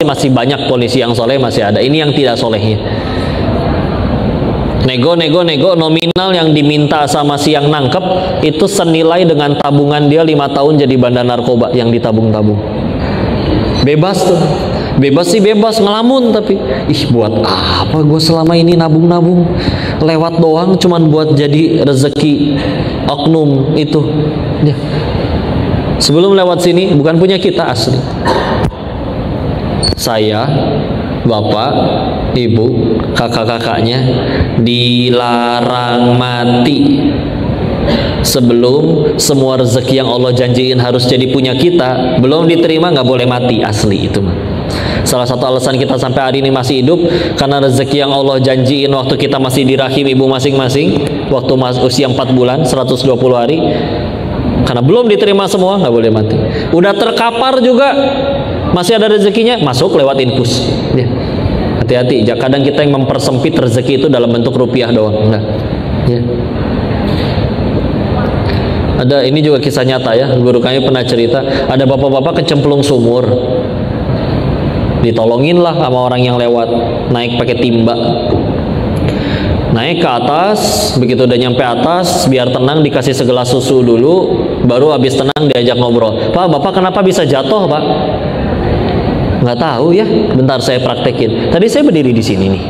masih banyak polisi yang soleh, masih ada. Ini yang tidak solehnya. Nego nominal yang diminta sama si yang nangkep itu senilai dengan tabungan dia 5 tahun jadi bandar narkoba yang ditabung-tabung. Bebas tuh. Bebas sih bebas, ngelamun tapi buat apa gue selama ini nabung-nabung, lewat doang cuman buat jadi rezeki oknum itu ya. Sebelum lewat sini bukan punya kita asli. Saya, bapak, ibu, kakak-kakaknya dilarang mati sebelum semua rezeki yang Allah janjiin harus jadi punya kita belum diterima. Nggak boleh mati asli itu mah. Salah satu alasan kita sampai hari ini masih hidup karena rezeki yang Allah janjiin waktu kita masih di rahim ibu masing-masing, waktu usia 4 bulan 120 hari, karena belum diterima semua nggak boleh mati. Udah terkapar juga masih ada rezekinya, masuk lewat infus ya. Hati-hati, kadang kita yang mempersempit rezeki itu dalam bentuk rupiah doang. Enggak ya. Ada, ini juga kisah nyata ya, guru kami pernah cerita, ada bapak-bapak kecemplung sumur, ditolongin lah sama orang yang lewat, naik pakai timba, naik ke atas. Begitu udah nyampe atas, biar tenang dikasih segelas susu dulu, baru habis tenang diajak ngobrol. Pak, bapak kenapa bisa jatuh pak? Nggak tahu ya, bentar saya praktekin. Tadi saya berdiri di sini nih,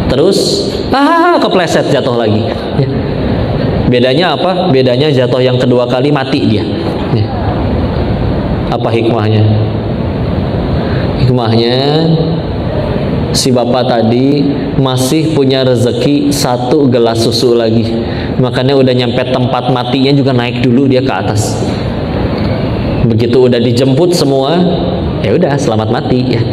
terus kepleset jatuh lagi ya. Bedanya apa? Bedanya jatuh yang kedua kali mati dia ya. Apa hikmahnya? Hikmahnya si bapak tadi masih punya rezeki 1 gelas susu lagi, makanya udah nyampe tempat matinya juga naik dulu dia ke atas. Begitu udah dijemput semua, ya udah selamat mati ya.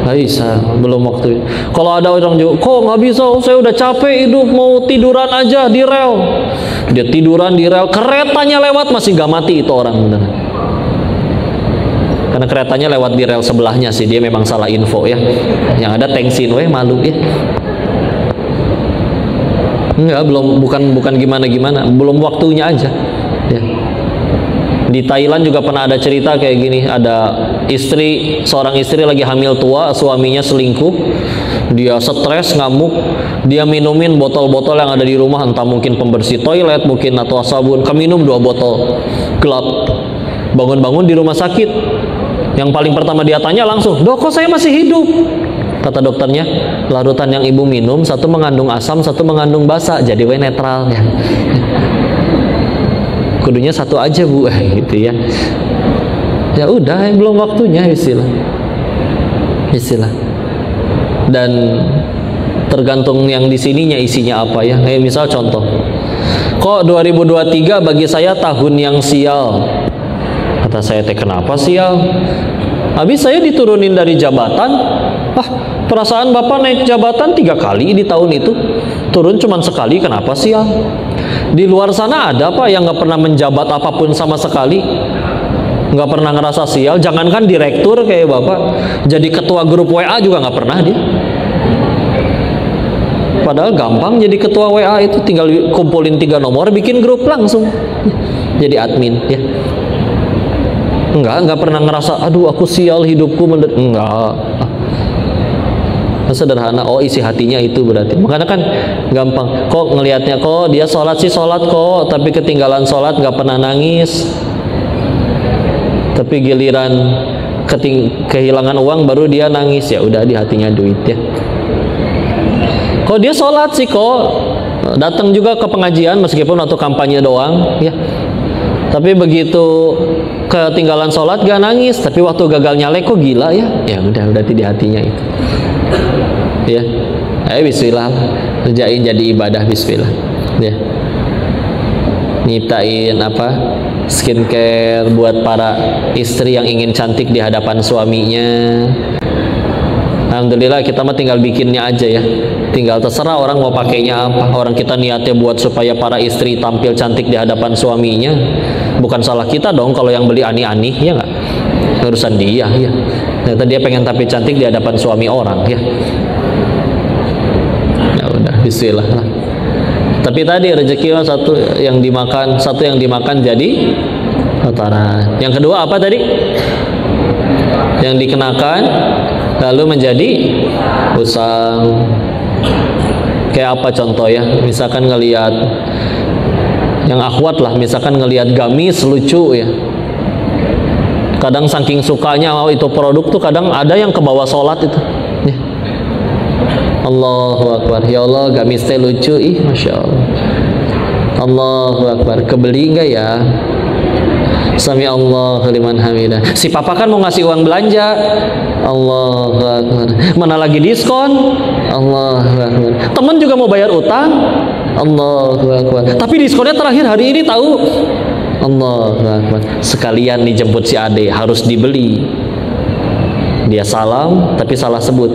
Nggak bisa, belum waktu. Kalau ada orang juga, kok nggak bisa, saya udah capek hidup, mau tiduran aja di rel. Dia tiduran di rel, keretanya lewat masih nggak mati itu orang beneran. Karena keretanya lewat di rel sebelahnya sih, dia memang salah info ya. Yang ada tengsin, malu ya. Enggak, bukan gimana-gimana, belum waktunya aja ya. Di Thailand juga pernah ada cerita kayak gini, ada seorang istri lagi hamil tua, suaminya selingkuh, dia stres, ngamuk, dia minumin botol-botol yang ada di rumah, entah mungkin pembersih toilet mungkin atau sabun, keminum 2 botol, gelap. Bangun-bangun di rumah sakit, yang paling pertama dia tanya langsung, dok kok saya masih hidup? Kata dokternya, larutan yang ibu minum satu mengandung asam, satu mengandung basa, jadi netral ya. Kudunya satu aja bu, gitu ya. Ya udah, belum waktunya istilah. Dan tergantung yang di sininya isinya apa ya. Kayak misal contoh, kok 2023 bagi saya tahun yang sial. Kata saya, kenapa sial? Habis saya diturunin dari jabatan. Perasaan bapak naik jabatan 3 kali di tahun itu, turun cuma sekali, kenapa sial? Di luar sana ada pak yang nggak pernah menjabat apapun sama sekali, nggak pernah ngerasa sial. Jangankan direktur kayak bapak, jadi ketua grup WA juga nggak pernah dia. Padahal gampang jadi ketua WA itu, tinggal kumpulin 3 nomor, bikin grup langsung jadi admin ya. Nggak pernah ngerasa, aduh aku sial hidupku, enggak. Sederhana, isi hatinya itu berarti. Makanya kan gampang, kok ngelihatnya kok dia sholat sih sholat kok, tapi ketinggalan sholat nggak pernah nangis, tapi giliran kehilangan uang baru dia nangis, ya udah di hatinya duit ya. Kok dia sholat sih kok, datang juga ke pengajian meskipun waktu kampanye doang ya, tapi begitu ketinggalan sholat gak nangis, tapi waktu gagal nyalek kok gila ya. Ya udah berarti di hatinya itu ya. Bismillah, kerjain jadi ibadah, bismillah ya. Nyiptain skincare buat para istri yang ingin cantik di hadapan suaminya. Alhamdulillah kita mah tinggal bikinnya aja ya, tinggal terserah orang mau pakainya apa. Orang kita niatnya buat supaya para istri tampil cantik di hadapan suaminya, bukan salah kita dong kalau yang beli ani-ani ya nggak, urusan dia ya. Ternyata dia pengen tampil cantik di hadapan suami orang ya. Ya udah, bismillah lah. Tapi tadi rezeki satu yang dimakan jadi kotoran. Yang kedua apa tadi? Yang dikenakan lalu menjadi usang. Kayak apa contoh ya? Misalkan ngelihat yang akhwat lah, misalkan ngelihat gamis lucu ya. Kadang saking sukanya mau itu produk tuh kadang ada yang kebawa sholat itu. Ya. Allahu Akbar. Ya Allah, gamis teh lucu, ih masya Allah. Allahu Akbar. Kebeli enggak ya? Sami Allahu liman hamidah. Si papa kan mau ngasih uang belanja. Allahu Akbar. Mana lagi diskon? Allahu Akbar. Temen juga mau bayar utang. Allahu Akbar. Tapi diskonnya terakhir hari ini tahu. Allahu Akbar. Sekalian dijemput si ade, harus dibeli. Dia salam tapi salah sebut.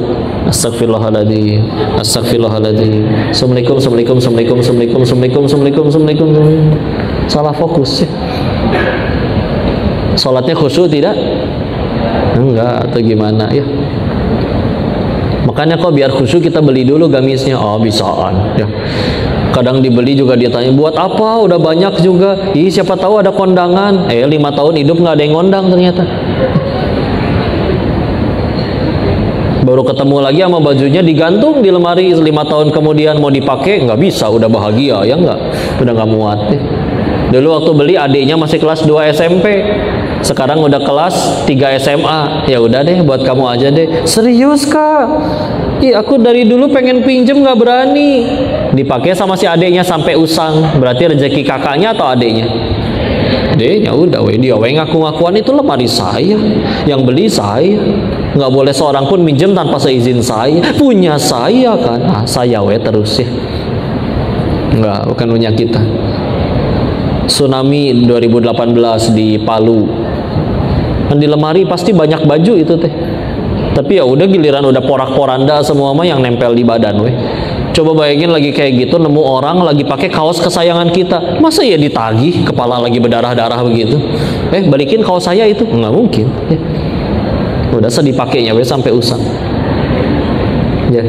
Astagfirullahaladzim. Astagfirullahaladzim. Assalamualaikum, assalamualaikum, assalamualaikum, assalamualaikum, assalamualaikum, assalamualaikum, assalamualaikum. Salah fokus ya. Sholatnya khusyuk tidak? Enggak, atau gimana ya? Makanya kok biar khusyuk kita beli dulu gamisnya. Oh bisaan ya. Kadang dibeli juga dia tanya, buat apa? Udah banyak juga. Ih siapa tahu ada kondangan. 5 tahun hidup nggak ada yang ngondang ternyata. Baru ketemu lagi sama bajunya digantung di lemari 5 tahun kemudian mau dipakai nggak bisa, udah bahagia ya nggak, udah nggak muat. Dulu waktu beli adiknya masih kelas 2 SMP, sekarang udah kelas 3 SMA. Ya udah deh, buat kamu aja deh. Serius kak? Ih aku dari dulu pengen pinjem nggak berani. Dipakai sama si adiknya sampai usang. Berarti rezeki kakaknya atau adiknya? Adiknya udah, dia ngaku-ngakuan itu lemari saya, yang beli saya. Nggak boleh seorang pun minjem tanpa seizin saya. Punya saya kan? Saya terus ya. Nggak, bukan punya kita. Tsunami 2018 di Palu, kan di lemari pasti banyak baju itu teh. Tapi ya udah giliran udah porak-poranda semua mah yang nempel di badan weh. Coba bayangin lagi kayak gitu, nemu orang lagi pakai kaos kesayangan kita, masa ya ditagih, kepala lagi berdarah-darah begitu. Balikin kaos saya itu, nggak mungkin. Ya. Udah sedih pakainya weh sampai usang. Ya.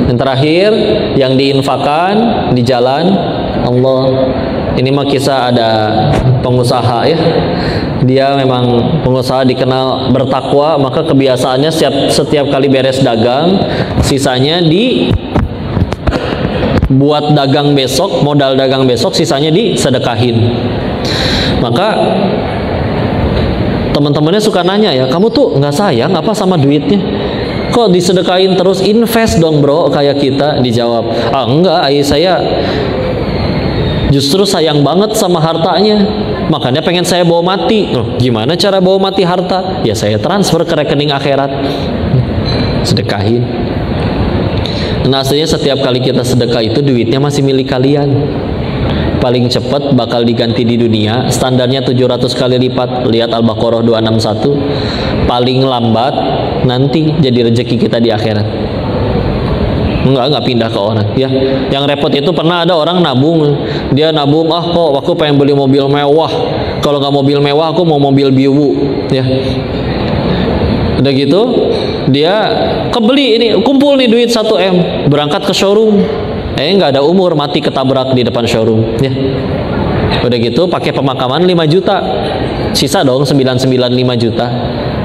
Dan terakhir yang diinfakan di jalan Allah. Ini mah kisah ada pengusaha ya. Dia memang pengusaha dikenal bertakwa, maka kebiasaannya setiap kali beres dagang, sisanya buat dagang besok, modal dagang besok, sisanya disedekahin. Maka teman-temannya suka nanya ya, kamu tuh nggak sayang apa sama duitnya? Kok disedekahin terus? Invest dong bro, kayak kita. Dijawab, enggak, saya justru sayang banget sama hartanya, makanya pengen saya bawa mati. Gimana cara bawa mati harta? Ya saya transfer ke rekening akhirat, sedekahin. Nah aslinya setiap kali kita sedekah itu duitnya masih milik kalian. Paling cepat bakal diganti di dunia, standarnya 700 kali lipat. Lihat Al-Baqarah 261. Paling lambat nanti jadi rezeki kita di akhirat. Enggak pindah ke orang ya. Yang repot itu pernah ada orang nabung, dia nabung, kok aku pengen beli mobil mewah, kalau nggak mobil mewah aku mau mobil biwu ya. Udah gitu dia kebeli ini, kumpul nih duit 1M, berangkat ke showroom, nggak ada umur, mati ketabrak di depan showroom ya. Udah gitu pakai pemakaman 5 juta, sisa dong 995 juta.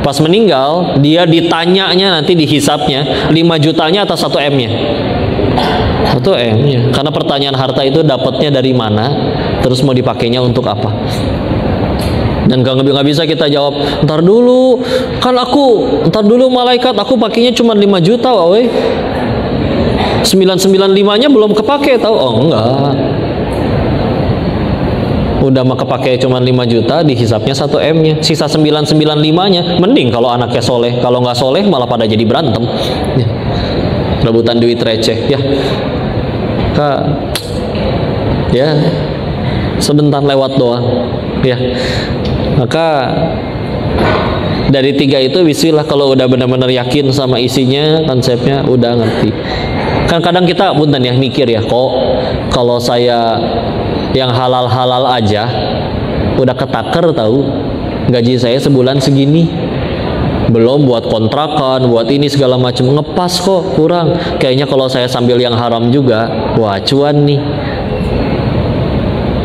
Pas meninggal, dia ditanyanya nanti dihisapnya 5 jutanya atau 1M-nya? 1M-nya. Karena pertanyaan harta itu dapatnya dari mana, terus mau dipakainya untuk apa? Dan nggak bisa kita jawab, ntar dulu malaikat, aku pakainya cuma 5 juta, woi. 995-nya belum kepake tau? Oh enggak. Udah mah kepake cuma 5 juta, dihisapnya 1M-nya. Sisa 995-nya, mending kalau anaknya soleh. Kalau nggak soleh malah pada jadi berantem ya. Rebutan duit receh ya. Ya sebentar lewat doang ya. Maka dari 3 itu bismillah, kalau udah benar-benar yakin sama isinya, konsepnya udah ngerti. Kan kadang kita punten ya mikir ya, kok kalau saya yang halal-halal aja udah ketaker tahu, gaji saya sebulan segini, belum buat kontrakan, buat ini segala macam, ngepas kok kurang. Kayaknya kalau saya sambil yang haram juga, wah cuan nih.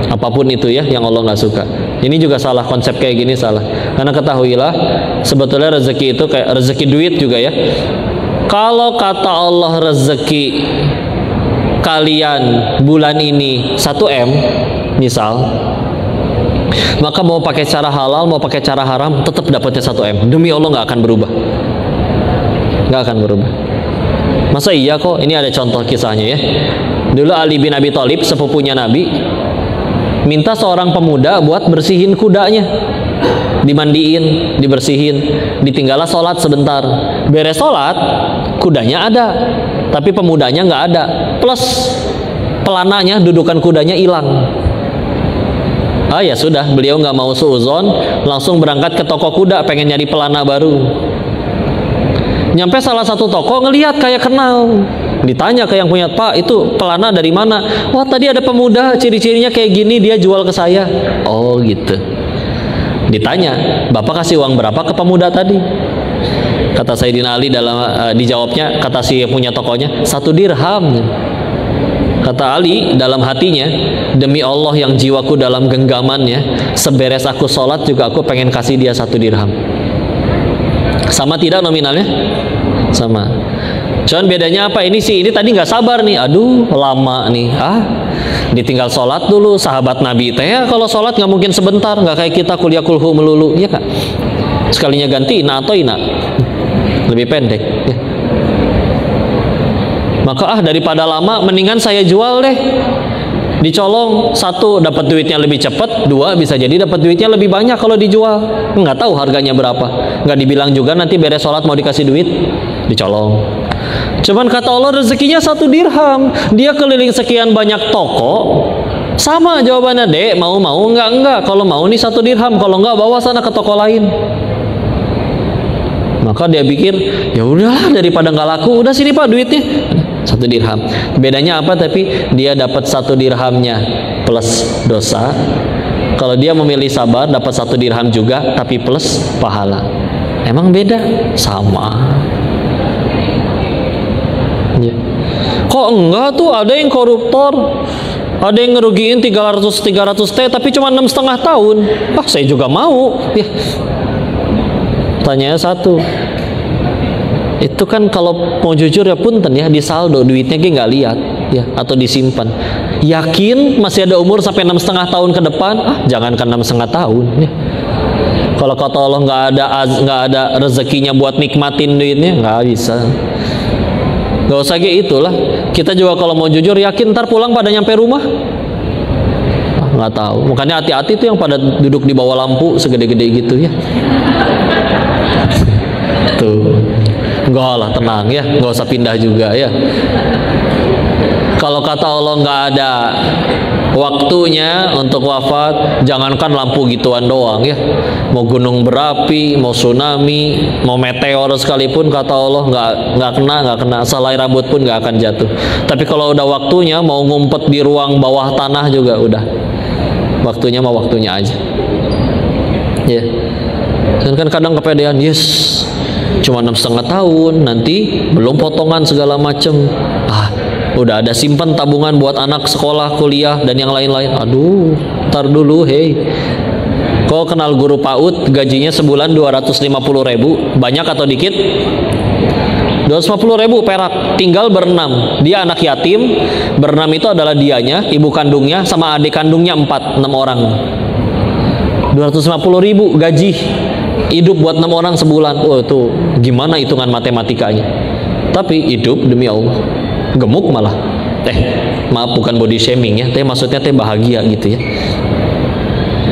Apapun itu ya yang Allah nggak suka. Ini juga salah, konsep kayak gini salah. Karena ketahuilah sebetulnya rezeki itu kayak rezeki duit juga ya. Kalau kata Allah rezeki kalian bulan ini 1M misal, maka mau pakai cara halal mau pakai cara haram tetap dapatnya 1M. Demi Allah nggak akan berubah, nggak akan berubah. Masa iya kok? Ini ada contoh kisahnya ya. Dulu Ali bin Abi Thalib sepupunya Nabi minta seorang pemuda buat bersihin kudanya, dimandiin, dibersihin, ditinggallah sholat sebentar. Beres sholat kudanya ada tapi pemudanya nggak ada, plus pelananya, dudukan kudanya hilang. Ah ya sudah, beliau nggak mau suuzon, langsung berangkat ke toko kuda pengen nyari pelana baru. Nyampe salah satu toko ngelihat kayak kenal, ditanya ke yang punya, Pak itu pelana dari mana? Wah tadi ada pemuda ciri-cirinya kayak gini dia jual ke saya. Oh gitu. Ditanya, Bapak kasih uang berapa ke pemuda tadi? Kata Sayyidina Ali dalam dijawabnya, kata si punya tokonya, 1 dirham. Kata Ali dalam hatinya, demi Allah yang jiwaku dalam genggamannya, seberes aku sholat juga aku pengen kasih dia 1 dirham. Sama tidak nominalnya? Sama. Cuman bedanya apa? Ini sih, ini tadi nggak sabar nih, aduh lama nih, ditinggal sholat dulu. Sahabat Nabi teh ya kalau sholat nggak mungkin sebentar, nggak kayak kita kuliah kulhu melulu, ya kak. Sekalinya ganti ina atau ina, lebih pendek. Ya. Maka daripada lama, mendingan saya jual deh. Dicolong, 1 dapat duitnya lebih cepat, 2 bisa jadi dapat duitnya lebih banyak kalau dijual. Nggak tahu harganya berapa, nggak dibilang juga nanti beres sholat mau dikasih duit, dicolong. Cuman kata Allah rezekinya 1 dirham, dia keliling sekian banyak toko, sama jawabannya, Dek mau enggak, kalau mau nih 1 dirham, kalau enggak bawa sana ke toko lain. Maka dia pikir ya udahlah daripada nggak laku, udah sini Pak duitnya, 1 dirham. Bedanya apa? Tapi dia dapat 1 dirhamnya plus dosa. Kalau dia memilih sabar dapat 1 dirham juga tapi plus pahala. Emang beda? Sama. Ya. Kok enggak tuh, ada yang koruptor, ada yang ngerugiin 300 T tapi cuma 6,5 tahun. Saya juga mau. Ya. Tanya 1. Itu kan kalau mau jujur ya punten ya, di saldo duitnya nggak lihat ya, atau disimpan. Yakin masih ada umur sampai 6,5 tahun ke depan? Jangankan 6,5 tahun ya. Kalau kata Allah nggak ada rezekinya buat nikmatin duitnya, nggak bisa. Nggak usah kayak itulah. Kita juga kalau mau jujur yakin ntar pulang pada nyampe rumah? Nggak tahu. Makanya hati-hati tuh yang pada duduk di bawah lampu segede-gede gitu ya. Tuh. Enggak lah, tenang ya, nggak usah pindah juga ya. Kalau kata Allah nggak ada waktunya untuk wafat, jangankan lampu gituan doang ya, mau gunung berapi, mau tsunami, mau meteor sekalipun kata Allah nggak kena, selai rambut pun nggak akan jatuh. Tapi kalau udah waktunya mau ngumpet di ruang bawah tanah juga udah waktunya, mau waktunya aja ya. Dan kan kadang kepedean, yes cuma 6,5 tahun, nanti belum potongan segala macem, udah ada simpen tabungan buat anak sekolah, kuliah dan yang lain-lain. Aduh, ntar dulu, hei. Kau kenal guru PAUD gajinya sebulan 250.000, banyak atau dikit? 250.000 perak, tinggal berenam. Dia anak yatim, berenam itu adalah dianya, ibu kandungnya sama adik kandungnya 6 orang. 250.000 gaji, hidup buat 6 orang sebulan. Itu gimana hitungan matematikanya? Tapi hidup demi Allah, gemuk malah. Maaf bukan body shaming ya, maksudnya bahagia gitu ya.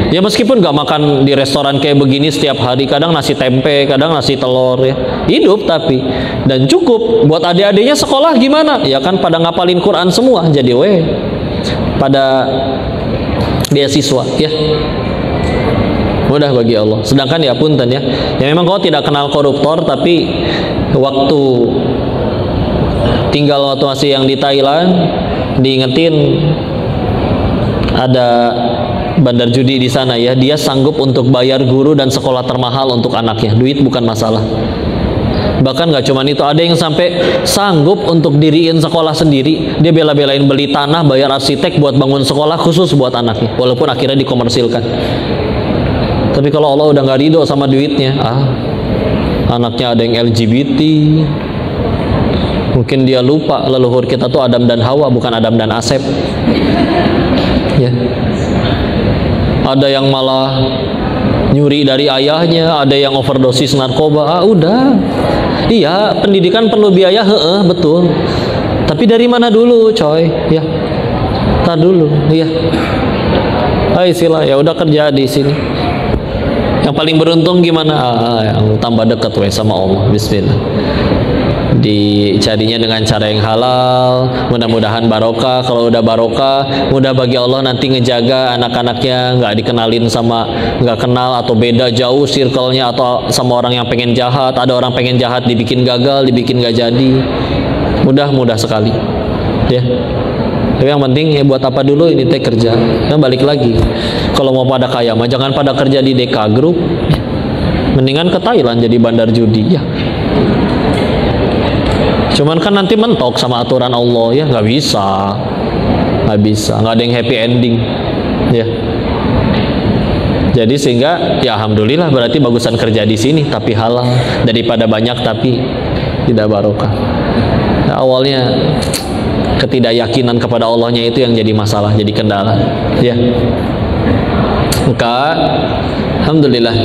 Ya meskipun gak makan di restoran kayak begini setiap hari, kadang nasi tempe, kadang nasi telur ya, hidup tapi, dan cukup buat adik-adiknya sekolah gimana? Ya kan pada ngapalin Quran semua, jadi pada beasiswa ya. Mudah bagi Allah. Sedangkan ya punten ya, memang kau tidak kenal koruptor, tapi waktu tinggal waktu masih yang di Thailand, diingetin ada bandar judi di sana ya, dia sanggup untuk bayar guru dan sekolah termahal untuk anaknya. Duit bukan masalah. Bahkan gak cuma itu, ada yang sampai sanggup untuk diriin sekolah sendiri. Dia bela-belain beli tanah, bayar arsitek buat bangun sekolah khusus buat anaknya, walaupun akhirnya dikomersilkan. Tapi kalau Allah udah nggak ridho sama duitnya, anaknya ada yang LGBT, mungkin dia lupa leluhur kita tuh Adam dan Hawa, bukan Adam dan Asep. Ya. Ada yang malah nyuri dari ayahnya, ada yang overdosis narkoba. Udah. Iya, pendidikan perlu biaya, betul. Tapi dari mana dulu, coy? Ya. Tar dulu, ya. Sila, ya udah kerja di sini. Yang paling beruntung gimana? Yang tambah dekat sama Allah. Bismillah. Dicarinya dengan cara yang halal, mudah-mudahan barokah. Kalau udah barokah, mudah bagi Allah nanti ngejaga anak-anaknya nggak dikenalin sama nggak kenal atau beda jauh circle-nya, atau sama orang yang pengen jahat. Ada orang pengen jahat dibikin gagal, dibikin nggak jadi. Mudah sekali, ya. Tapi yang penting ya buat apa dulu ini teh kerja. Kan balik lagi, kalau mau pada kaya mah jangan pada kerja di DK Group, mendingan ke Thailand jadi bandar judi, ya. Cuman kan nanti mentok sama aturan Allah, ya. Nggak bisa, nggak ada yang happy ending, ya. Jadi sehingga ya alhamdulillah, berarti bagusan kerja di sini tapi halal daripada banyak tapi tidak barokah. Nah, awalnya ketidakyakinan kepada Allahnya itu yang jadi masalah, jadi kendala, ya. Maka alhamdulillah,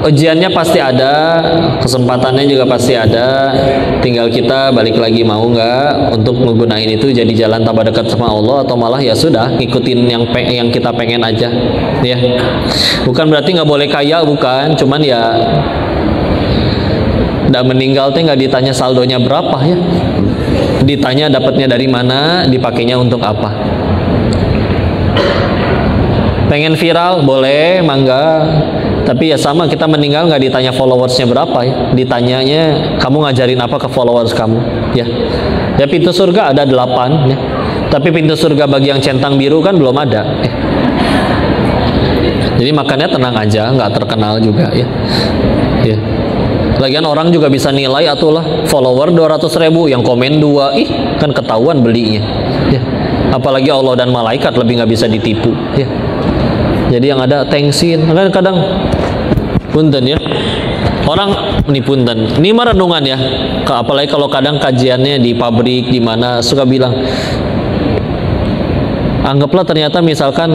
ujiannya pasti ada, kesempatannya juga pasti ada. Tinggal kita balik lagi mau nggak untuk menggunakan itu jadi jalan tambah dekat sama Allah, atau malah ya sudah ngikutin yang kita pengen aja, ya. Bukan berarti nggak boleh kaya, bukan. Cuman ya udah meninggal teh nggak ditanya saldonya berapa, ya. Ditanya dapatnya dari mana, dipakainya untuk apa. Pengen viral boleh, mangga. Tapi ya sama, kita meninggal nggak ditanya followersnya berapa, ya. Ditanyanya kamu ngajarin apa ke followers kamu, ya. Ya pintu surga ada 8, ya. Tapi pintu surga bagi yang centang biru kan belum ada, ya. Jadi makanya tenang aja, nggak terkenal juga, ya. Ya. Lagian orang juga bisa nilai atulah, follower 200.000, yang komen 2, kan ketahuan belinya, ya. Apalagi Allah dan malaikat lebih nggak bisa ditipu, ya. Jadi yang ada thanksin, kadang punten, ya. Orang ini punten, ini mah renungan, ya. Apalagi kalau kadang kajiannya di pabrik di mana suka bilang, anggaplah ternyata misalkan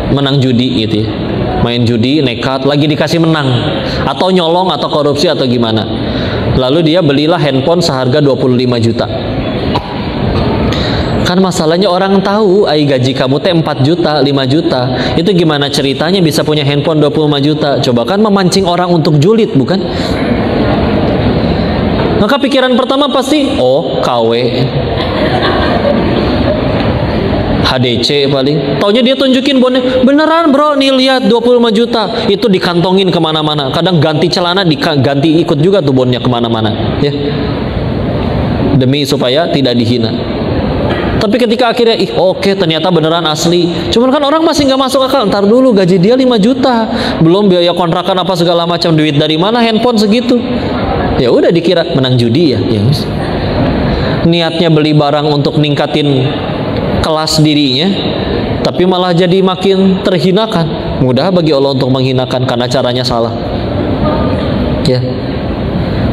menang judi gitu, ya. Main judi nekat, lagi dikasih menang, atau nyolong atau korupsi atau gimana, lalu dia belilah handphone seharga 25 juta. Kan masalahnya orang tahu gaji kamu teh 4 juta, 5 juta, itu gimana ceritanya bisa punya handphone 25 juta? Coba, kan memancing orang untuk julid, bukan? Maka pikiran pertama pasti KW, HDC paling. Taunya dia tunjukin bonnya, beneran bro, nih lihat 25 juta. Itu dikantongin kemana-mana. Kadang ganti celana diganti ikut juga tuh bonnya kemana-mana, ya. Demi supaya tidak dihina. Tapi ketika akhirnya oke, ternyata beneran asli. Cuman kan orang masih nggak masuk akal. Ntar dulu, gaji dia 5 juta, belum biaya kontrakan apa segala macam, duit dari mana handphone segitu. Ya udah dikira menang judi, ya. Niatnya beli barang untuk ningkatin kelas dirinya, tapi malah jadi makin terhinakan. Mudah bagi Allah untuk menghinakan karena caranya salah, ya.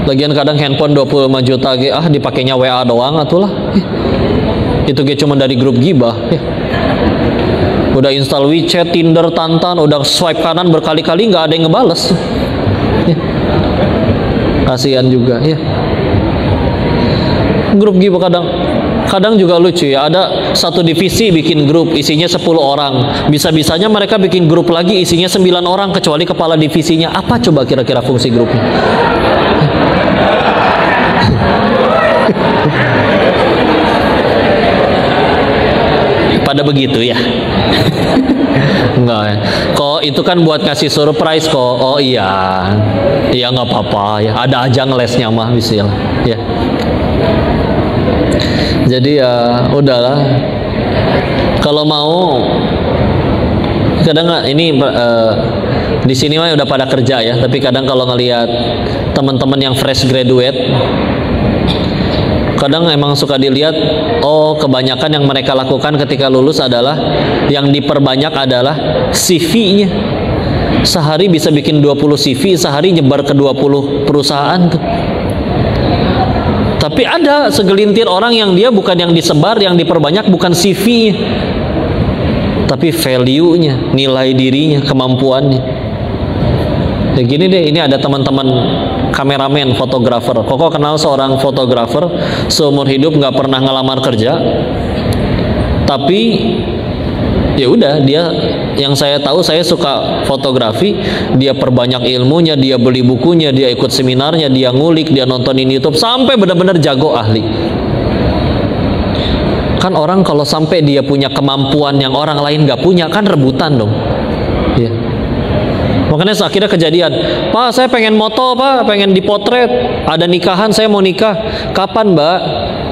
Lagian kadang handphone 25 juta dipakainya WA doang atulah. Itu cuma dari grup gibah, ya. Udah install WeChat, Tinder, Tantan, udah swipe kanan berkali-kali nggak ada yang ngebales, ya. Kasihan juga, ya. Grup gibah kadang juga lucu, ya. Ada satu divisi bikin grup isinya 10 orang, bisa-bisanya mereka bikin grup lagi isinya 9 orang kecuali kepala divisinya. Apa coba kira-kira fungsi grupnya? Pada begitu, ya. Enggak, ya. Kok itu kan buat ngasih surprise kok. Oh iya nggak apa-apa, ya. Ada aja ngelesnya mah, bismillah, ya. Jadi ya udahlah. Kalau mau, kadang ini di sini mah udah pada kerja, ya. Tapi kadang kalau ngelihat teman-teman yang fresh graduate, Kadang emang suka dilihat, oh kebanyakan yang mereka lakukan ketika lulus adalah, yang diperbanyak adalah CV-nya. Sehari bisa bikin 20 CV, sehari nyebar ke 20 perusahaan tuh. Tapi ada segelintir orang yang dia bukan yang disebar, yang diperbanyak bukan CV-nya, tapi value-nya, nilai dirinya, kemampuannya. Ya gini deh, ini ada teman-teman kameramen, fotografer. Koko kenal seorang fotografer, seumur hidup nggak pernah ngelamar kerja, tapi ya udah, dia, yang saya tahu, saya suka fotografi, dia perbanyak ilmunya, dia beli bukunya, dia ikut seminarnya, dia ngulik, dia nontonin YouTube sampai benar-benar jago, ahli. Kan orang kalau sampai dia punya kemampuan yang orang lain nggak punya, kan rebutan dong. Ya. Makanya akhirnya kejadian, Pak saya pengen moto, Pak pengen dipotret, ada nikahan, saya mau nikah. Kapan Mbak?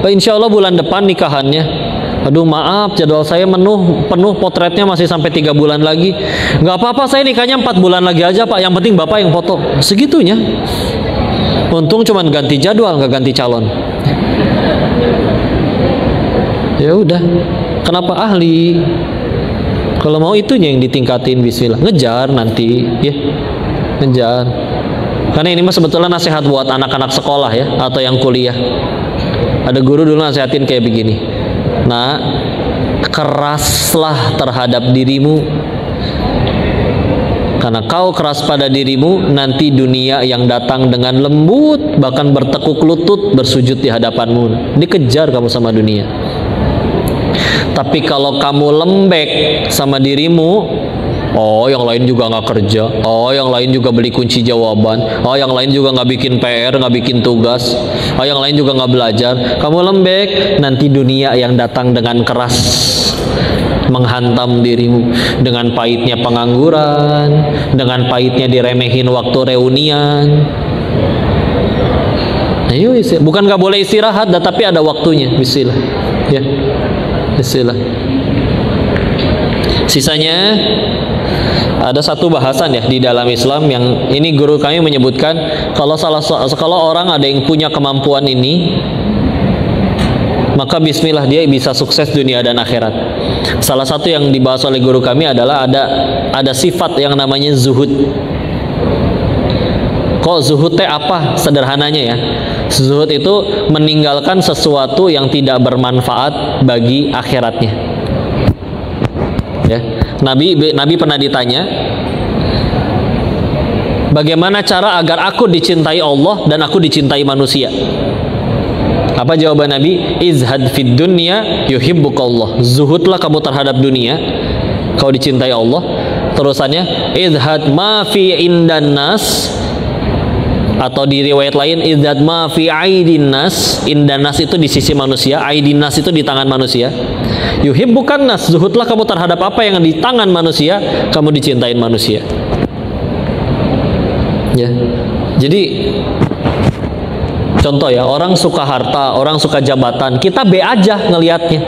Pak insya Allah bulan depan nikahannya. Aduh maaf, jadwal saya penuh, potretnya masih sampai 3 bulan lagi. Nggak apa-apa, saya nikahnya 4 bulan lagi aja Pak, yang penting Bapak yang foto. Segitunya. Untung cuman ganti jadwal, nggak ganti calon. Ya udah, kenapa ahli? Kalau mau itunya yang ditingkatin, bismillah. Ngejar nanti, ya, ngejar. Karena ini mah sebetulnya nasihat buat anak-anak sekolah ya, atau yang kuliah. Ada guru dulu nasihatin kayak begini. Nah, keraslah terhadap dirimu. Karena kau keras pada dirimu, nanti dunia yang datang dengan lembut, bahkan bertekuk lutut, bersujud di hadapanmu. Dikejar kamu sama dunia. Tapi kalau kamu lembek sama dirimu, oh yang lain juga nggak kerja, oh yang lain juga beli kunci jawaban, oh yang lain juga nggak bikin PR, nggak bikin tugas, oh yang lain juga nggak belajar. Kamu lembek, nanti dunia yang datang dengan keras menghantam dirimu, dengan pahitnya pengangguran, dengan pahitnya diremehin waktu reunian. Ayo, bukan nggak boleh istirahat, tapi ada waktunya. Bismillah, ya. Bismillah. Sisanya ada satu bahasan ya di dalam Islam yang ini guru kami menyebutkan, kalau orang ada yang punya kemampuan ini, maka bismillah dia bisa sukses dunia dan akhirat. Salah satu yang dibahas oleh guru kami adalah ada sifat yang namanya zuhud. Kok zuhud teh apa? Sederhananya ya, zuhud itu meninggalkan sesuatu yang tidak bermanfaat bagi akhiratnya. Ya, Nabi pernah ditanya, bagaimana cara agar aku dicintai Allah dan aku dicintai manusia? Apa jawaban Nabi? Izhad fid dunya yuhibbukallah. Zuhudlah kamu terhadap dunia, kau dicintai Allah. Terusannya, izhad ma fi indan nas, atau di riwayat lain, izhad ma fi aidin nas. Indan nas itu di sisi manusia, aidin nas itu di tangan manusia. Yuhibbukan nas, zuhudlah kamu terhadap apa yang di tangan manusia, kamu dicintain manusia. Ya. Jadi contoh ya, orang suka harta, orang suka jabatan, kita be aja ngelihatnya.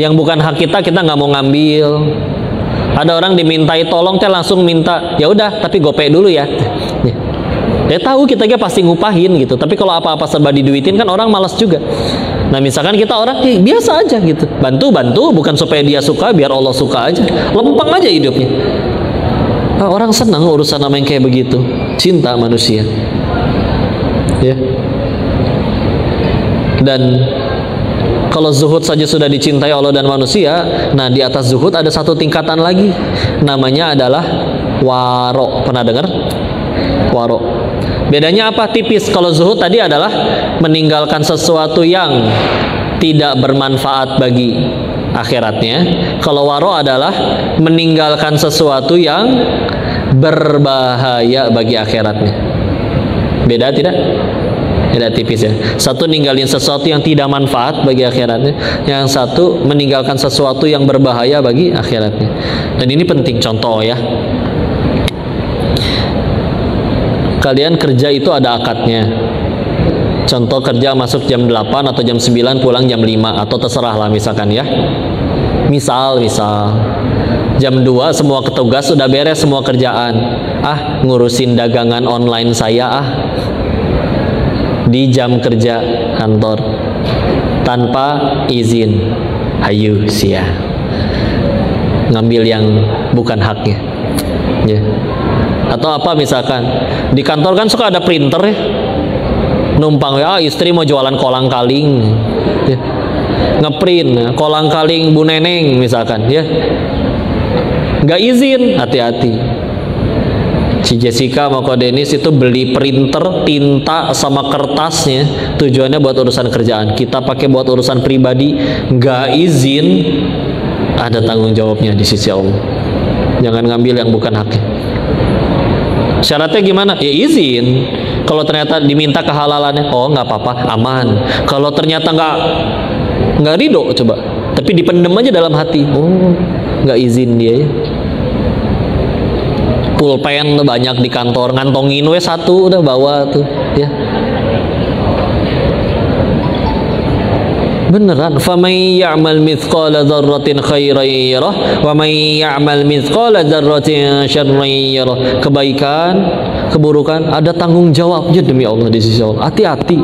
Yang bukan hak kita nggak mau ngambil. Ada orang dimintai tolong, teh langsung minta, ya udah, tapi gope dulu ya. Ya tahu kita pasti ngupahin gitu, tapi kalau apa-apa serba diduitin kan orang malas juga. Nah misalkan kita orang biasa aja gitu, bantu bukan supaya dia suka, biar Allah suka aja, lempeng aja hidupnya. Nah, orang senang urusan nama yang kayak begitu, cinta manusia. Ya. Dan kalau zuhud saja sudah dicintai Allah dan manusia, nah di atas zuhud ada satu tingkatan lagi, namanya adalah waro. Pernah dengar? Waro. Bedanya apa? Tipis. Kalau zuhud tadi adalah meninggalkan sesuatu yang tidak bermanfaat bagi akhiratnya. Kalau waro adalah meninggalkan sesuatu yang berbahaya bagi akhiratnya. Beda tidak? Beda tipis ya. Satu ninggalin sesuatu yang tidak manfaat bagi akhiratnya, yang satu meninggalkan sesuatu yang berbahaya bagi akhiratnya. Dan ini penting, contoh ya. Kalian kerja itu ada akadnya. Contoh kerja masuk jam 8 atau jam 9, pulang jam 5 atau terserah lah misalkan ya. Misal jam 2 semua petugas sudah beres semua kerjaan. Ngurusin dagangan online saya di jam kerja. kantor tanpa izin, hayu sia ngambil yang bukan haknya, ya. Atau apa misalkan di kantor kan suka ada printer ya, numpang ya istri mau jualan kolang kaling, ya. Ngeprint kolang kaling Bu Neneng misalkan, ya, nggak izin, hati-hati. Si Jessica sama Ko Dennis itu beli printer, tinta sama kertasnya, tujuannya buat urusan kerjaan. Kita pakai buat urusan pribadi, nggak izin, ada tanggung jawabnya di sisi Allah. Jangan ngambil yang bukan haknya. Syaratnya gimana? Ya izin. Kalau ternyata diminta kehalalannya, oh nggak apa-apa, aman. Kalau ternyata nggak ridho, coba, tapi dipendem aja dalam hati, oh nggak izin dia, ya. Pulpen banyak di kantor, ngantongin we satu udah bawa tuh, ya. Beneran, faman ya'mal mithqala dzarratin khairan yarah wa man ya'mal mithqala dzarratin syarran yarah. Kebaikan, keburukan ada tanggung jawabnya demi Allah di sisi Allah. Hati-hati.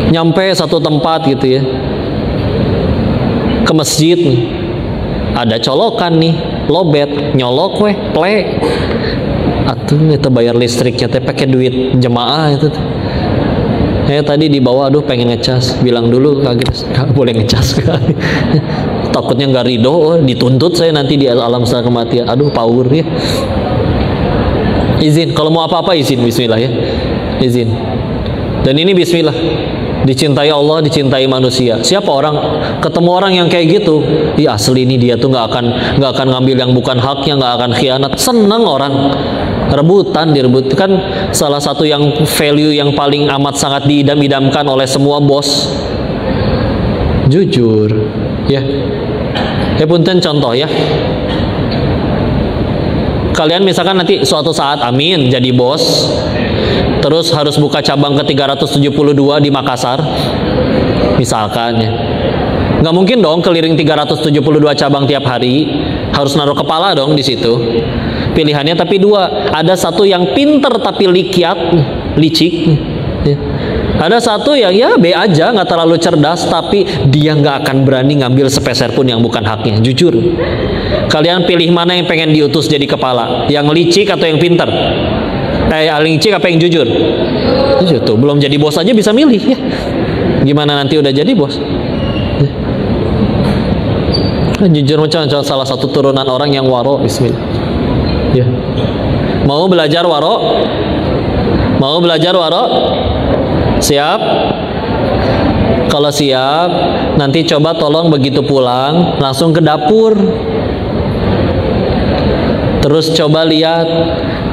Nyampe satu tempat gitu ya, ke masjid nih, ada colokan nih, lobet, nyolok weh, plek. Atuh itu bayar listriknya teh pakai duit jemaah itu. Tadi di bawah, aduh pengen ngecas, bilang dulu kaget, nggak boleh ngecas kali. Takutnya nggak ridho, dituntut saya nanti di alam setelah kematian. Aduh power ya. Izin, kalau mau apa-apa izin, bismillah ya, izin. Dan ini bismillah, dicintai Allah, dicintai manusia. Siapa orang ketemu orang yang kayak gitu, ya asli ini dia tuh nggak akan ngambil yang bukan haknya, nggak akan khianat. Senang orang. Rebutan, direbutkan. Salah satu yang value yang paling amat sangat diidam-idamkan oleh semua bos, jujur, ya. Punten contoh ya, kalian misalkan nanti suatu saat amin jadi bos, terus harus buka cabang ke 372 di Makassar misalkan, ya. Nggak mungkin dong keliling 372 cabang tiap hari, harus naruh kepala dong di situ. Pilihannya tapi dua, ada satu yang pinter tapi likiat, licik, ya. Ada satu yang ya B aja, nggak terlalu cerdas, tapi dia nggak akan berani ngambil sepeser pun yang bukan haknya. Jujur, kalian pilih mana yang pengen diutus jadi kepala, yang licik atau yang pinter? Yang licik apa yang jujur? Jujur tuh, belum jadi bos aja bisa milih, ya. Gimana nanti udah jadi bos? Ya. Jujur macam salah satu turunan orang yang waro, bismillah. Ya. Mau belajar waro? Mau belajar waro? Siap? Kalau siap, nanti coba tolong begitu pulang langsung ke dapur. Terus coba lihat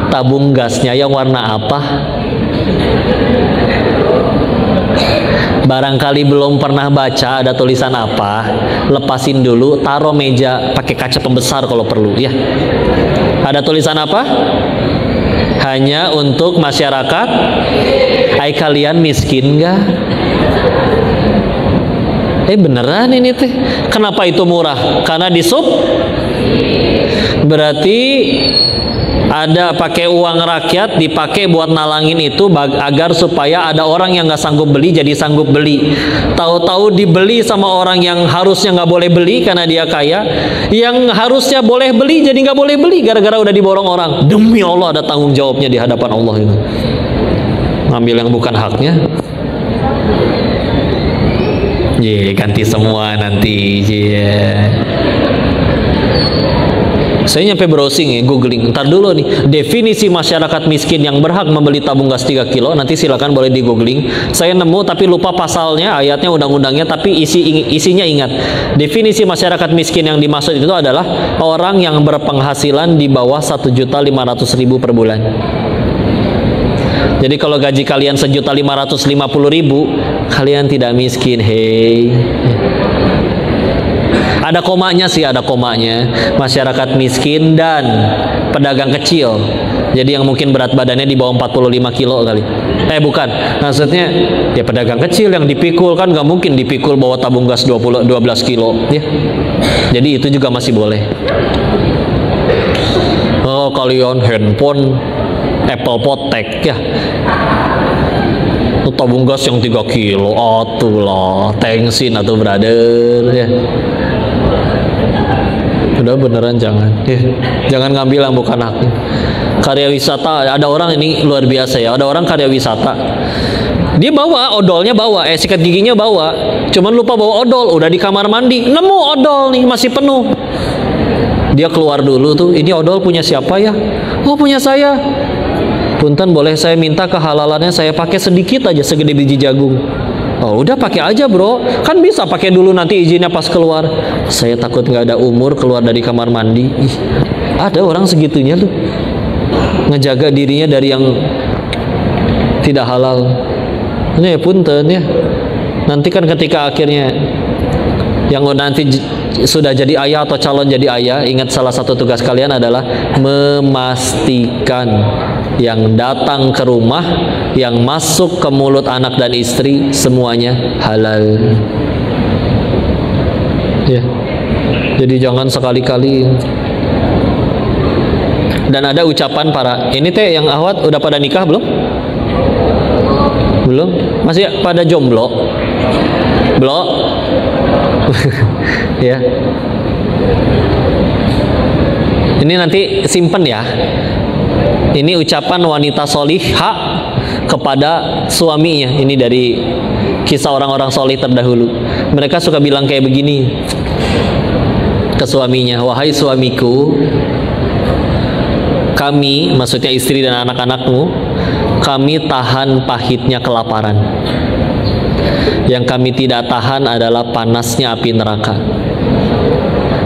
tabung gasnya yang warna apa. Barangkali belum pernah baca ada tulisan apa, lepasin dulu, taruh meja, pakai kaca pembesar kalau perlu, ya. Ada tulisan apa? Hanya untuk masyarakat. Hai kalian miskin nggak? Beneran ini teh. Kenapa itu murah? Karena di sub. Berarti ada pakai uang rakyat dipakai buat nalangin itu agar supaya ada orang yang nggak sanggup beli jadi sanggup beli. Tahu-tahu dibeli sama orang yang harusnya nggak boleh beli karena dia kaya, yang harusnya boleh beli jadi nggak boleh beli gara-gara udah diborong orang. Demi Allah ada tanggung jawabnya di hadapan Allah itu. Ngambil yang bukan haknya. Ganti semua nanti. Saya nyampe browsing ya, googling. Ntar dulu nih, definisi masyarakat miskin yang berhak membeli tabung gas 3 kilo. Nanti silakan boleh di googling. Saya nemu tapi lupa pasalnya, ayatnya, undang-undangnya. Tapi isinya ingat. Definisi masyarakat miskin yang dimaksud itu adalah orang yang berpenghasilan di bawah 1.500.000 per bulan. Jadi kalau gaji kalian 1.550.000, kalian tidak miskin, hei. Ada komanya sih, ada komanya. Masyarakat miskin dan pedagang kecil. Jadi yang mungkin berat badannya di bawah 45 kilo kali. Bukan. Maksudnya ya pedagang kecil yang dipikul, kan nggak mungkin dipikul bawa tabung gas 12 kilo, ya. Jadi itu juga masih boleh. Oh, kalian handphone Apple Potek ya. tabung gas yang 3 kilo, atuh lah, tengsin atau brother, ya. Udah beneran jangan, ya. Jangan ngambil yang bukan haknya. Karya wisata, ada orang ini luar biasa ya, ada orang karya wisata. Dia bawa odolnya, bawa sikat giginya bawa, cuman lupa bawa odol, udah di kamar mandi, nemu odol nih masih penuh. Dia keluar dulu tuh, ini odol punya siapa ya? Oh punya saya. Punten, boleh saya minta kehalalannya, saya pakai sedikit aja, segede biji jagung. Oh udah pakai aja bro, kan bisa pakai dulu nanti izinnya pas keluar. Saya takut nggak ada umur keluar dari kamar mandi. Ih, ada orang segitunya tuh, ngejaga dirinya dari yang tidak halal. Ini ya punten ya. Nanti kan ketika akhirnya yang nanti sudah jadi ayah atau calon jadi ayah, ingat salah satu tugas kalian adalah memastikan yang datang ke rumah, yang masuk ke mulut anak dan istri semuanya halal. Ya. Jadi jangan sekali-kali. Dan ada ucapan para ini teh yang ahwat udah pada nikah belum? Belum? Masih pada jomblo? Belum? Ya. Ini nanti simpen ya. Ini ucapan wanita solihah kepada suaminya. Ini dari kisah orang-orang solih terdahulu. Mereka suka bilang kayak begini ke suaminya, wahai suamiku, kami, maksudnya istri dan anak-anakmu, kami tahan pahitnya kelaparan. Yang kami tidak tahan adalah panasnya api neraka.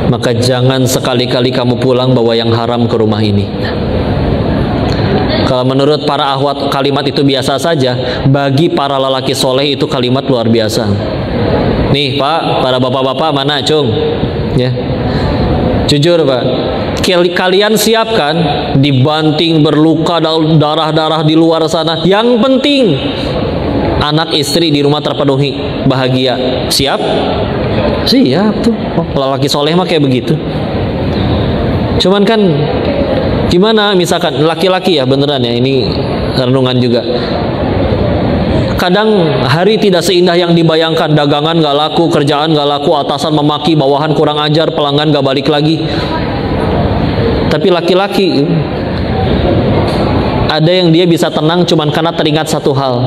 Maka jangan sekali-kali kamu pulang bawa yang haram ke rumah ini. Kalau menurut para ahwat kalimat itu biasa saja, bagi para lelaki soleh itu kalimat luar biasa. Nih Pak, para bapak-bapak mana cung? Ya, jujur Pak, kalian siapkan dibanting, berluka, darah-darah di luar sana. Yang penting anak istri di rumah terpenuhi, bahagia. Siap? Siap tuh. Lelaki soleh mah kayak begitu. Cuman kan gimana misalkan laki-laki ya, beneran ya, ini renungan juga. Kadang hari tidak seindah yang dibayangkan. Dagangan gak laku, kerjaan gak laku, atasan memaki, bawahan kurang ajar, pelanggan gak balik lagi. Tapi laki-laki ada yang dia bisa tenang cuman karena teringat satu hal.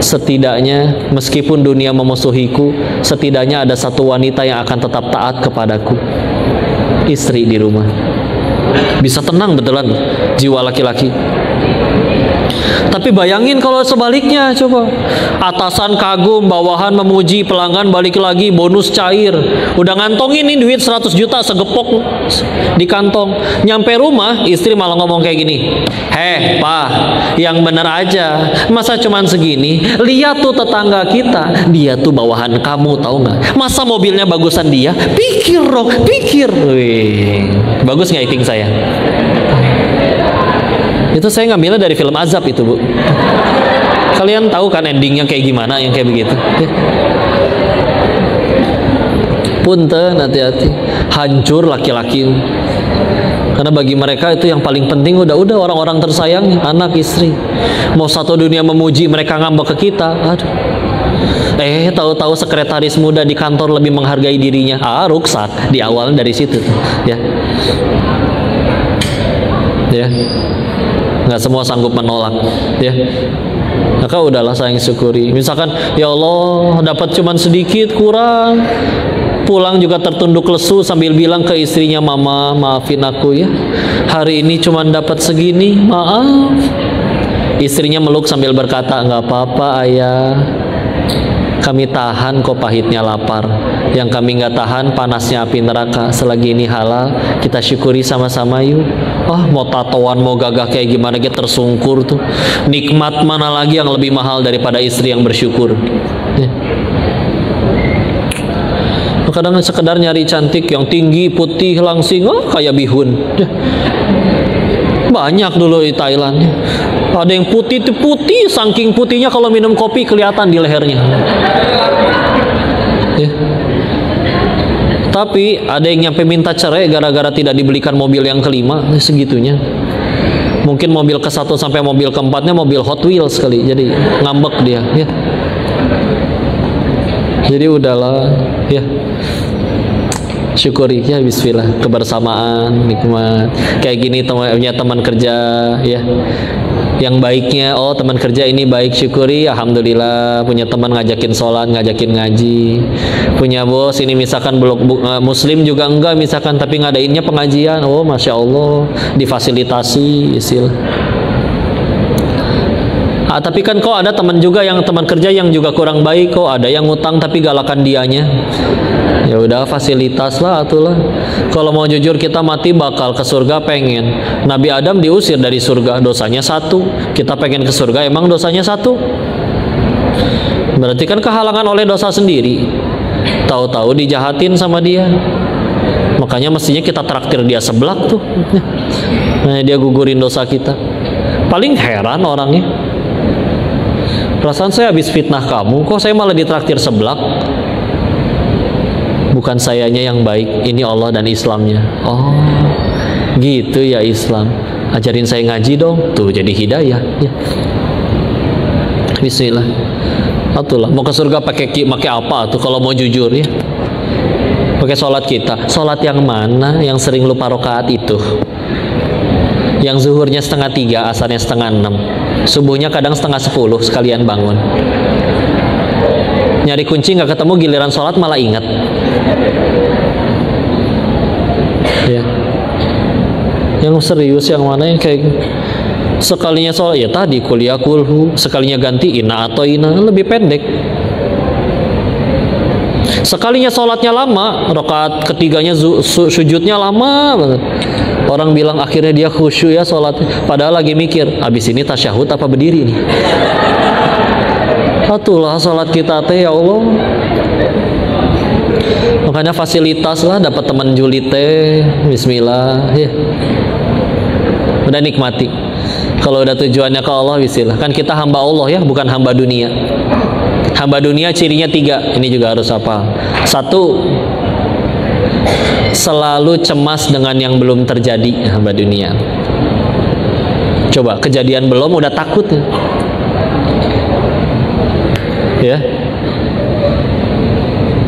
Setidaknya meskipun dunia memusuhiku, setidaknya ada satu wanita yang akan tetap taat kepadaku, istri di rumah. Bisa tenang betulan jiwa laki-laki. Tapi bayangin kalau sebaliknya, coba. Atasan kagum, bawahan memuji, pelanggan balik lagi, bonus cair. Udah ngantongin nih duit 100 juta segepok di kantong. Nyampe rumah, istri malah ngomong kayak gini. Heh, Pak, yang bener aja. Masa cuman segini? Lihat tuh tetangga kita, dia tuh bawahan kamu, tahu nggak? Masa mobilnya bagusan dia? Pikir dong, pikir. Wih, bagus nggak acting saya? Itu saya ngambilnya dari film Azab itu, Bu. Kalian tahu kan endingnya kayak gimana yang kayak begitu? Punten, hati-hati. Hancur laki-laki. Karena bagi mereka itu yang paling penting udah orang-orang tersayang, anak, istri. Mau satu dunia memuji, mereka ngambek ke kita. Aduh. Tahu-tahu sekretaris muda di kantor lebih menghargai dirinya. Ruksat di awal dari situ, ya. Ya. Nggak semua sanggup menolak, ya. Maka udahlah saling syukuri. Misalkan ya Allah dapat cuman sedikit, kurang, pulang juga tertunduk lesu sambil bilang ke istrinya, mama maafin aku ya, hari ini cuman dapat segini, maaf. Istrinya meluk sambil berkata, nggak apa-apa ayah, kami tahan kok pahitnya lapar. Yang kami nggak tahan panasnya api neraka. Selagi ini halal, kita syukuri sama-sama yuk. Mau tatoan, mau gagah kayak gimana, kita tersungkur tuh. Nikmat mana lagi yang lebih mahal daripada istri yang bersyukur? Ya. Kadang sekedar nyari cantik yang tinggi, putih, langsing, kayak bihun. Ya. Banyak dulu di Thailand. Ada yang putih, saking putihnya kalau minum kopi kelihatan di lehernya. Ya. Tapi ada yang nyampe minta cerai gara-gara tidak dibelikan mobil yang kelima, segitunya. Mungkin mobil ke-1 sampai mobil ke-4-nya mobil Hot Wheels sekali, jadi ngambek dia ya. Jadi udahlah ya, syukuri ya, bismillah, kebersamaan nikmat kayak gini, punya teman kerja ya yang baiknya, oh teman kerja ini baik, syukuri, alhamdulillah. Punya teman ngajakin sholat, ngajakin ngaji. Punya bos ini misalkan muslim juga enggak misalkan, tapi ngadainnya pengajian, oh masya Allah, difasilitasi istilah. Tapi kan kok ada teman juga yang teman kerja yang juga kurang baik, kok ada yang ngutang tapi galakan dianya. Ya udah, fasilitas lah atulah. Kalau mau jujur, kita mati bakal ke surga pengen. Nabi Adam diusir dari surga, dosanya 1. Kita pengen ke surga, emang dosanya 1? Berarti kan kehalangan oleh dosa sendiri. Tahu-tahu dijahatin sama dia. Makanya mestinya kita traktir dia seblak tuh. Nah, dia gugurin dosa kita. Paling heran orangnya, perasaan saya habis fitnah kamu, kok saya malah ditraktir seblak? Bukan sayanya yang baik, ini Allah dan Islamnya. Oh, gitu ya Islam. Ajarin saya ngaji dong. Tuh jadi hidayah ya. Bismillah. Atulah, mau ke surga pakai apa tuh kalau mau jujur ya? Pakai sholat kita. Sholat yang mana? Yang sering lupa rakaat itu. Yang zuhurnya 2:30, asarnya 5:30, subuhnya kadang 9:30 sekalian bangun. Nyari kunci nggak ketemu, giliran sholat malah ingat. Ya. Yang serius yang mana yang kayak sekalinya sholat ya tadi kuliah kulhu, sekalinya ganti inna atau ina, lebih pendek. Sekalinya sholatnya lama, rakaat ketiganya sujudnya lama banget. Orang bilang akhirnya dia khusyuk ya sholatnya, padahal lagi mikir abis ini tasyahud apa berdiri nih. Atulah sholat kita teh ya Allah. Makanya fasilitas lah, dapat teman julid teh, bismillah ya. Udah nikmati. Kalau udah tujuannya ke Allah, bismillah. Kan kita hamba Allah ya, bukan hamba dunia. Hamba dunia cirinya 3, ini juga harus hafal. 1, selalu cemas dengan yang belum terjadi. Hamba dunia, coba kejadian belum udah takut ya.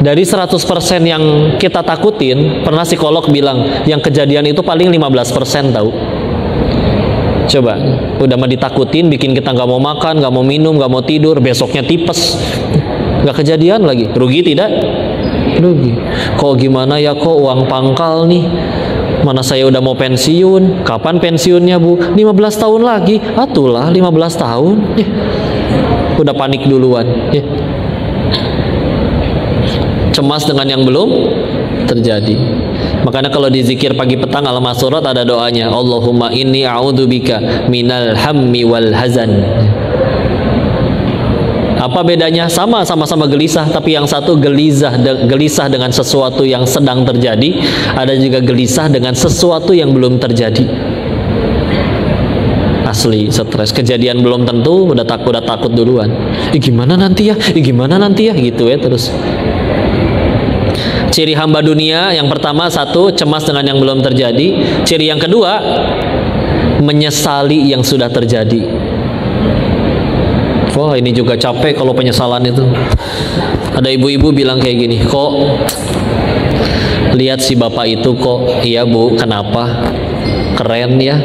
Dari 100% yang kita takutin, pernah psikolog bilang yang kejadian itu paling 15% tahu. Coba, udah mah ditakutin, bikin kita nggak mau makan, nggak mau minum, nggak mau tidur, besoknya tipes, nggak kejadian lagi. Rugi tidak? Rugi. Kok gimana ya, kok uang pangkal nih, mana saya udah mau pensiun. Kapan pensiunnya bu? 15 tahun lagi. Atulah 15 tahun ya. Udah panik duluan ya. Cemas dengan yang belum terjadi. Makanya kalau di zikir pagi petang Al-Masurat ada doanya, Allahumma inni a'udzubika minal hammi wal hazan. Apa bedanya? Sama-sama gelisah, tapi yang satu gelisah dengan sesuatu yang sedang terjadi, ada juga gelisah dengan sesuatu yang belum terjadi. Asli stres, kejadian belum tentu udah takut duluan. Gimana nanti ya? Gimana nanti ya? Gitu ya terus. Ciri hamba dunia yang pertama 1, cemas dengan yang belum terjadi. Ciri yang kedua, menyesali yang sudah terjadi. Wah, ini juga capek kalau penyesalan itu. Ada ibu-ibu bilang kayak gini, kok lihat si bapak itu kok, iya bu, kenapa? Keren ya.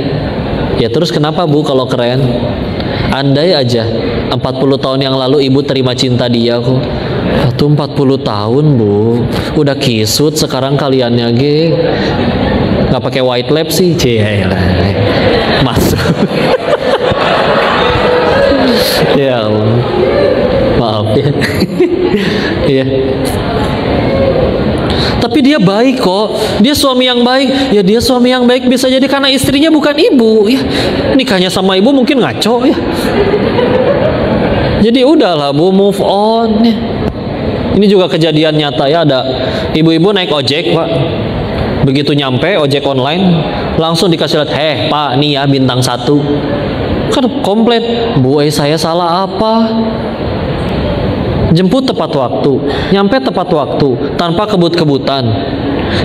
Ya terus kenapa bu kalau keren? Andai aja 40 tahun yang lalu ibu terima cinta dia kok. Itu 40 tahun bu, udah kisut sekarang kaliannya ge. Nggak pakai white lab sih, cilah. Masuk. Ya Allah, maaf ya. Iya. Tapi dia baik kok, dia suami yang baik. Ya dia suami yang baik bisa jadi karena istrinya bukan ibu ya. Nikahnya sama ibu mungkin ngaco ya. Jadi udahlah bu, move on ya. Ini juga kejadian nyata ya, ada ibu-ibu naik ojek pak. Begitu nyampe ojek online, langsung dikasih lihat, pak nih ya bintang 1. Kan komplain, bu saya salah apa? Jemput tepat waktu, nyampe tepat waktu, tanpa kebut-kebutan.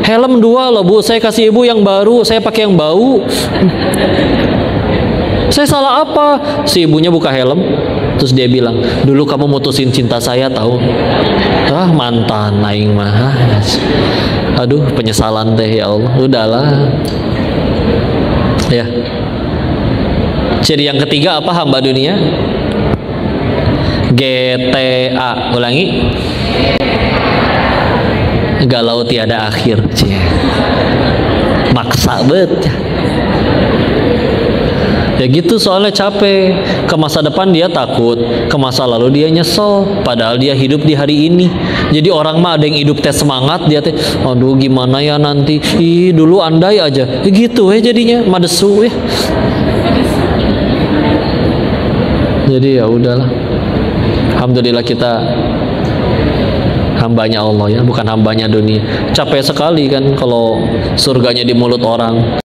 Helm 2 loh bu, saya kasih ibu yang baru, saya pakai yang bau. Saya salah apa? Si ibunya buka helm, terus dia bilang, dulu kamu mutusin cinta saya tahu. Ah, mantan aing mah. Aduh, penyesalan teh ya Allah. Udahlah. Ya. Ciri yang ketiga apa hamba dunia? GTA. Ulangi. Galau tiada akhir. Maksa bet. Ya gitu, soalnya capek. Ke masa depan dia takut, ke masa lalu dia nyesel, padahal dia hidup di hari ini. Jadi orang mah ada yang hidup teh semangat, dia teh aduh gimana ya nanti, ih dulu andai aja ya gitu jadinya madesu ya. Jadi ya udahlah, alhamdulillah kita hambanya Allah ya, bukan hambanya dunia. Capek sekali kan kalau surganya di mulut orang.